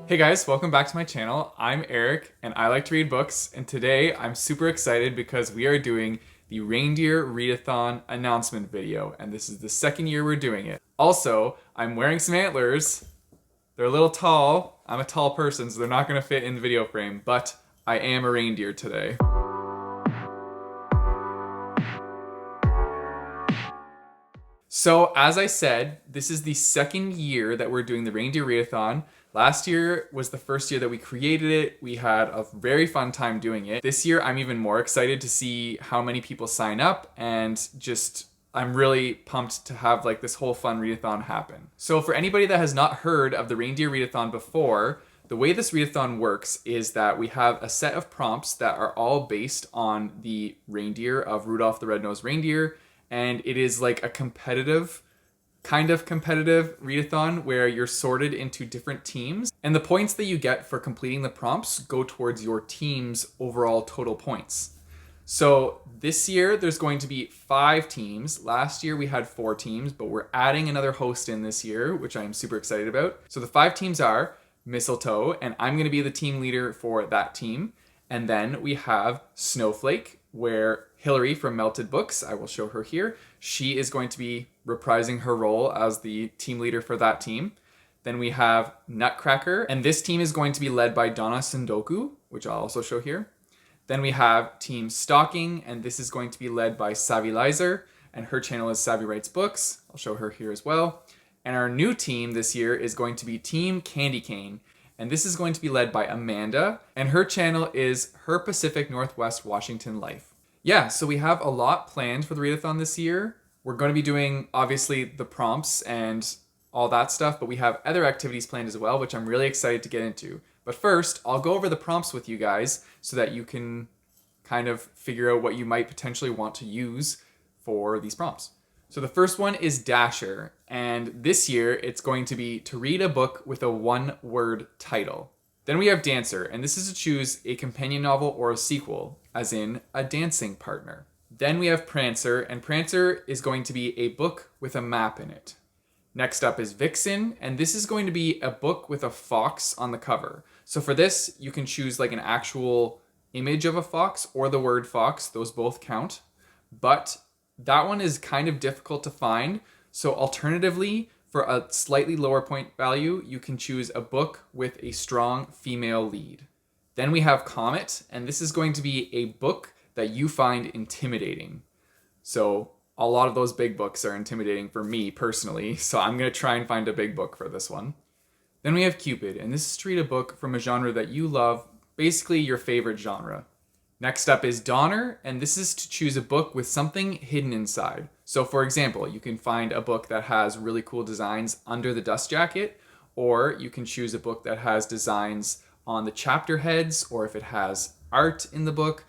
Hey guys, welcome back to my channel. I'm Eric and I like to read books, and today I'm super excited because we are doing the Reindeer Readathon announcement video, and this is the second year we're doing it. Also, I'm wearing some antlers. They're a little tall. I'm a tall person, so they're not going to fit in the video frame, but I am a reindeer today. So as I said, this is the second year that we're doing the Reindeer Readathon. Last year was the first year that we created it. We had a very fun time doing it. This year, I'm even more excited to see how many people sign up, and I'm really pumped to have like this whole fun readathon happen. So for anybody that has not heard of the Reindeer Readathon before, the way this readathon works is that we have a set of prompts that are all based on the reindeer of Rudolph the Red-Nosed Reindeer, and it is like a kind of competitive readathon where you're sorted into different teams, and the points that you get for completing the prompts go towards your team's overall total points. So this year there's going to be 5 teams. Last year we had 4 teams, but we're adding another host in this year, which I'm super excited about. So the 5 teams are Mistletoe, and I'm going to be the team leader for that team. And then we have Snowflake, where Hillary from Melted Books, I will show her here, she is going to be reprising her role as the team leader for that team. Then we have Nutcracker, and this team is going to be led by Donna Sendoku, which I'll also show here. Then we have Team Stalking, and this is going to be led by Savvy Lizer, and her channel is Savvy Writes Books. I'll show her here as well. And our new team this year is going to be Team Candy Cane, and this is going to be led by Amanda, and her channel is Her Pacific Northwest Washington Life. Yeah, so we have a lot planned for the readathon this year. We're going to be doing, obviously, the prompts and all that stuff, but we have other activities planned as well, which I'm really excited to get into. But first, I'll go over the prompts with you guys so that you can kind of figure out what you might potentially want to use for these prompts. So the first one is Dasher, and this year it's going to be to read a book with a 1-word title. Then we have Dancer, and this is to choose a companion novel or a sequel, as in a dancing partner. Then we have Prancer, and Prancer is going to be a book with a map in it. Next up is Vixen, and this is going to be a book with a fox on the cover. So for this, you can choose like an actual image of a fox or the word fox, those both count. But that one is kind of difficult to find, so alternatively, for a slightly lower point value, you can choose a book with a strong female lead. Then we have Comet, and this is going to be a book that you find intimidating. So a lot of those big books are intimidating for me personally, so I'm going to try and find a big book for this one. Then we have Cupid, and this is to read a book from a genre that you love, basically your favorite genre. Next up is Donner, and this is to choose a book with something hidden inside. So for example, you can find a book that has really cool designs under the dust jacket, or you can choose a book that has designs on the chapter heads, or if it has art in the book.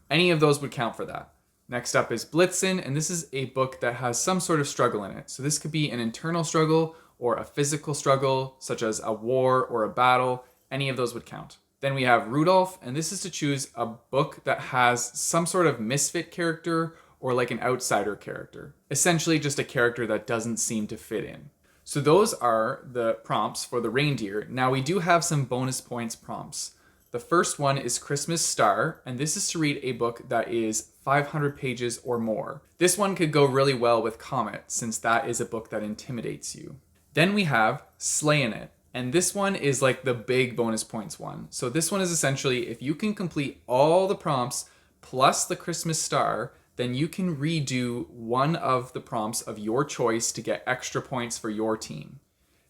Any of those would count for that. Next up is Blitzen, and this is a book that has some sort of struggle in it. So this could be an internal struggle or a physical struggle, such as a war or a battle. Any of those would count. Then we have Rudolph, and this is to choose a book that has some sort of misfit character or like an outsider character. Essentially just a character that doesn't seem to fit in. So those are the prompts for the reindeer. Now we do have some bonus points prompts. The first one is Christmas Star, and this is to read a book that is 500 pages or more. This one could go really well with Comet, since that is a book that intimidates you. Then we have Slayin' It. And this one is like the big bonus points one. So this one is essentially, if you can complete all the prompts plus the Christmas Star, then you can redo one of the prompts of your choice to get extra points for your team.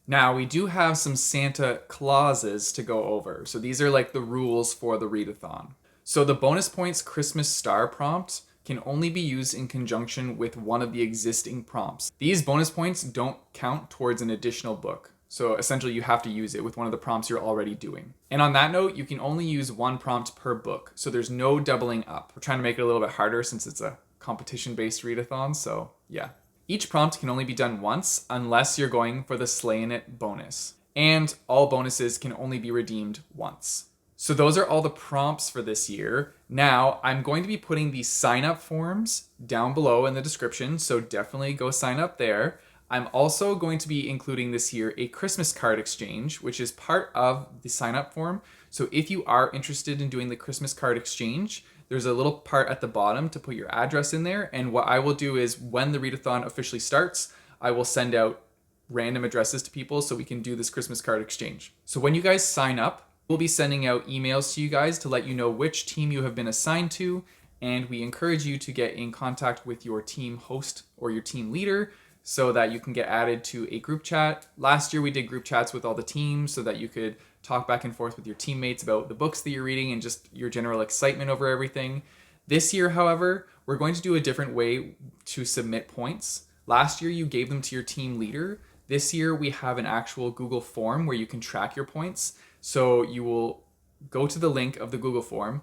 Now, we do have some Santa clauses to go over. So these are like the rules for the readathon. So the bonus points Christmas Star prompt can only be used in conjunction with one of the existing prompts. These bonus points don't count towards an additional book. So essentially you have to use it with one of the prompts you're already doing. And on that note, you can only use one prompt per book. So there's no doubling up. We're trying to make it a little bit harder since it's a competition-based readathon, so yeah. Each prompt can only be done once unless you're going for the Slayin' It bonus. And all bonuses can only be redeemed once. So those are all the prompts for this year. Now, I'm going to be putting the sign-up forms down below in the description, so definitely go sign up there. I'm also going to be including this year a Christmas card exchange, which is part of the sign up form. So if you are interested in doing the Christmas card exchange, there's a little part at the bottom to put your address in there. And what I will do is when the readathon officially starts, I will send out random addresses to people so we can do this Christmas card exchange. So when you guys sign up, we'll be sending out emails to you guys to let you know which team you have been assigned to. And we encourage you to get in contact with your team host or your team leader so that you can get added to a group chat. Last year we did group chats with all the teams so that you could talk back and forth with your teammates about the books that you're reading and just your general excitement over everything. This year, however, we're going to do a different way to submit points. Last year you gave them to your team leader. This year we have an actual Google form where you can track your points. So you will go to the link of the Google form.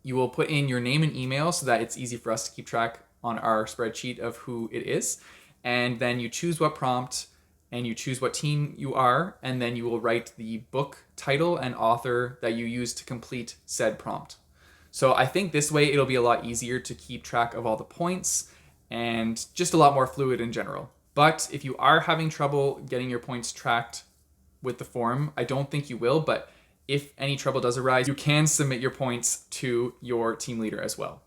You will put in your name and email so that it's easy for us to keep track on our spreadsheet of who it is. And then you choose what prompt and you choose what team you are, and then you will write the book title and author that you use to complete said prompt. So I think this way it'll be a lot easier to keep track of all the points and just a lot more fluid in general. But if you are having trouble getting your points tracked with the form, I don't think you will, but if any trouble does arise, you can submit your points to your team leader as well.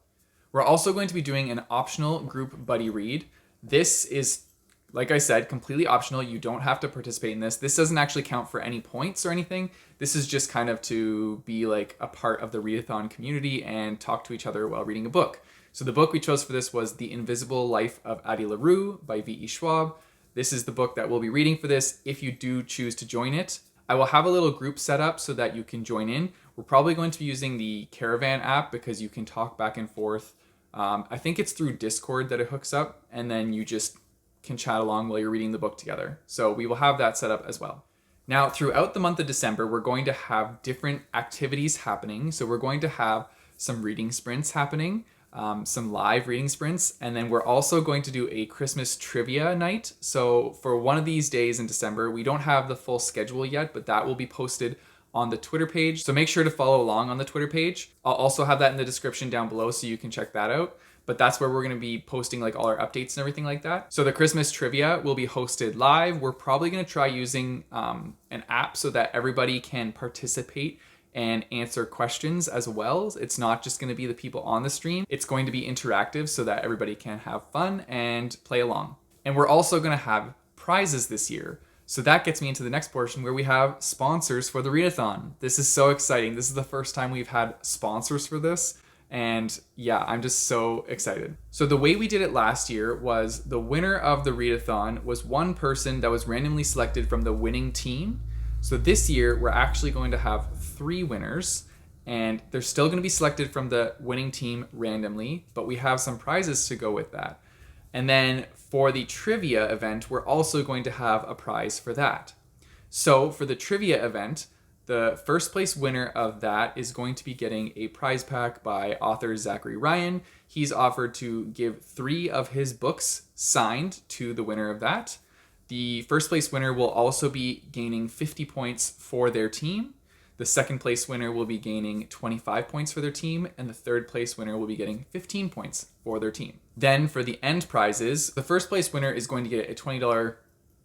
We're also going to be doing an optional group buddy read. This is, like I said, completely optional. You don't have to participate in this. This doesn't actually count for any points or anything. This is just kind of to be like a part of the readathon community and talk to each other while reading a book. So the book we chose for this was The Invisible Life of Addie LaRue by V.E. Schwab. This is the book that we'll be reading for this if you do choose to join it. I will have a little group set up so that you can join in. We're probably going to be using the Caravan app because you can talk back and forth. I think it's through Discord that it hooks up, and then you just can chat along while you're reading the book together. So we will have that set up as well. Now, throughout the month of December, we're going to have different activities happening. So we're going to have some reading sprints happening, some live reading sprints, and then we're also going to do a Christmas trivia night. So for one of these days in December, we don't have the full schedule yet, but that will be posted on the Twitter page. So make sure to follow along on the Twitter page. I'll also have that in the description down below so you can check that out. But that's where we're going to be posting like all our updates and everything like that. So the Christmas trivia will be hosted live. We're probably going to try using an app so that everybody can participate and answer questions as well. It's not just going to be the people on the stream. It's going to be interactive so that everybody can have fun and play along. And we're also going to have prizes this year. So that gets me into the next portion where we have sponsors for the readathon. This is so exciting. This is the first time we've had sponsors for this. And yeah, I'm just so excited. So the way we did it last year was the winner of the readathon was one person that was randomly selected from the winning team. So this year we're actually going to have 3 winners, and they're still going to be selected from the winning team randomly, but we have some prizes to go with that. And then for the trivia event, we're also going to have a prize for that. So for the trivia event, the first place winner of that is going to be getting a prize pack by author Zachary Ryan. He's offered to give 3 of his books signed to the winner of that. The first place winner will also be gaining 50 points for their team. The second place winner will be gaining 25 points for their team, and the third place winner will be getting 15 points for their team. Then for the end prizes, the first place winner is going to get a $20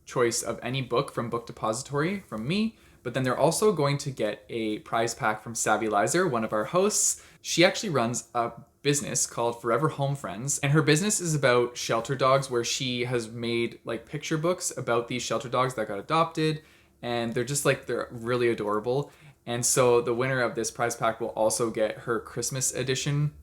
choice of any book from Book Depository from me, but then they're also going to get a prize pack from Savvy Lizer, one of our hosts. She actually runs a business called Forever Home Friends, and her business is about shelter dogs, where she has made like picture books about these shelter dogs that got adopted, and they're really adorable. And so the winner of this prize pack will also get her Christmas edition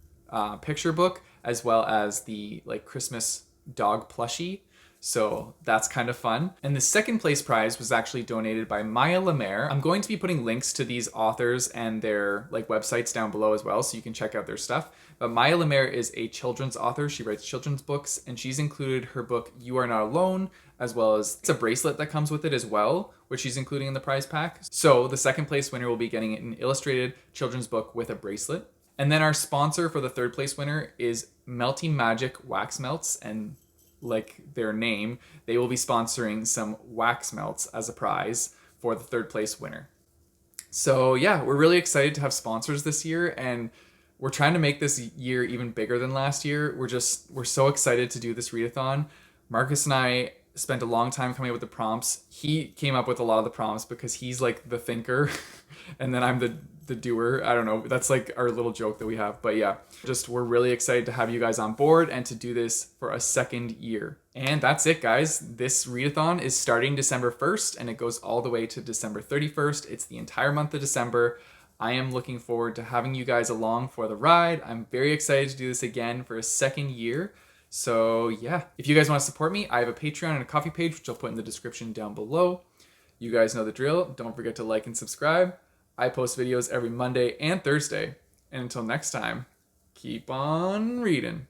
picture book, as well as the like Christmas dog plushie. So that's kind of fun. And the second place prize was actually donated by Maya Lemaire. I'm going to be putting links to these authors and their like websites down below as well, so you can check out their stuff. But Maya Lemaire is a children's author. She writes children's books, and she's included her book You Are Not Alone, as well as it's a bracelet that comes with it as well, which she's including in the prize pack. So the second place winner will be getting an illustrated children's book with a bracelet. And then our sponsor for the third place winner is Melty Magic Wax Melts, and like their name, they will be sponsoring some wax melts as a prize for the third place winner. So yeah, we're really excited to have sponsors this year, and we're trying to make this year even bigger than last year. We're so excited to do this readathon. Markus and I spent a long time coming up with the prompts. He came up with a lot of the prompts because he's like the thinker and then I'm the doer. I don't know. That's like our little joke that we have. But yeah, just we're really excited to have you guys on board and to do this for a second year. And that's it, guys. This readathon is starting December 1st and it goes all the way to December 31st. It's the entire month of December. I am looking forward to having you guys along for the ride. I'm very excited to do this again for a second year. So yeah, if you guys want to support me, I have a Patreon and a Coffee page, which I'll put in the description down below. You guys know the drill. Don't forget to like and subscribe. I post videos every Monday and Thursday. And until next time, keep on reading.